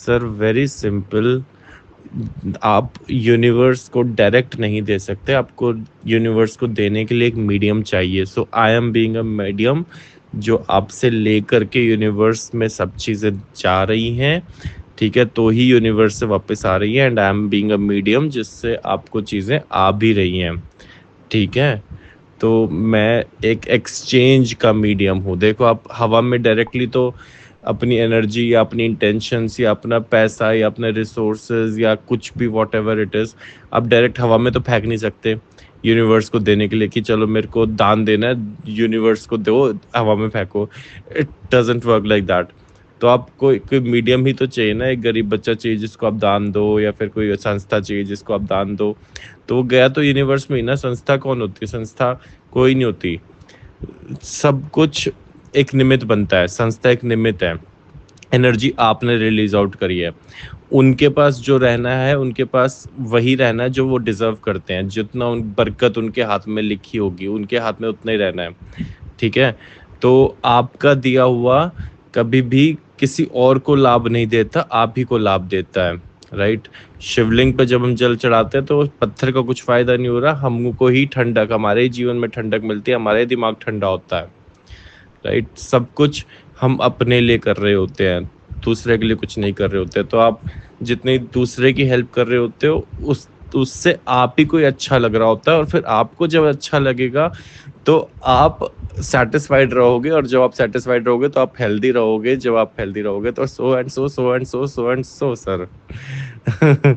Sir very simple. आप universe को direct नहीं दे सकते, आपको यूनिवर्स को देने के लिए एक मीडियम चाहिए। So I am being a medium, जो आपसे लेकर के यूनिवर्स में सब चीज़ें जा रही हैं। ठीक है, तो ही यूनिवर्स से वापस आ रही है, and I am being a medium जिससे आपको चीज़ें आ भी रही हैं। ठीक है, तो मैं एक एक्सचेंज का मीडियम हूँ। देखो, आप हवा में डायरेक्टली तो अपनी एनर्जी या अपनी इंटेंशंस या अपना पैसा या अपने रिसोर्सेज या कुछ भी वॉट एवर इट इज़, आप डायरेक्ट हवा में तो फेंक नहीं सकते यूनिवर्स को देने के लिए कि चलो मेरे को दान देना है, यूनिवर्स को दो, हवा में फेंको। It doesn't work like that. तो आपको कोई मीडियम ही तो चाहिए ना। एक गरीब बच्चा चाहिए जिसको आप दान दो, या फिर कोई संस्था चाहिए जिसको आप दान दो। तो वो गया तो यूनिवर्स में ही ना। संस्था कौन होती है? संस्था कोई नहीं होती। सब कुछ एक निमित्त बनता है, संस्था एक निमित्त है। एनर्जी आपने रिलीज आउट करी है, उनके पास जो रहना है उनके पास वही रहना है जो वो डिजर्व करते हैं। जितना उन बरकत उनके हाथ में लिखी होगी उनके हाथ में उतना ही रहना है। ठीक है, तो आपका दिया हुआ कभी भी किसी और को लाभ नहीं देता, आप ही को लाभ देता है। राइट। शिवलिंग पर जब हम जल चढ़ाते हैं तो पत्थर का कुछ फायदा नहीं हो रहा, हमको ही ठंडक, हमारे ही जीवन में ठंडक मिलती है, हमारा ही दिमाग ठंडा होता है। राइट। सब कुछ हम अपने लिए कर रहे होते हैं, दूसरे के लिए कुछ नहीं कर रहे होते। तो आप जितनी दूसरे की हेल्प कर रहे होते हो उससे आप ही कोई अच्छा लग रहा होता है, और फिर आपको जब अच्छा लगेगा तो आप सेटिस्फाइड रहोगे, और जब आप सेटिस्फाइड रहोगे तो आप हेल्दी रहोगे, जब आप हेल्दी रहोगे तो so and so, so and so, so and so, sir.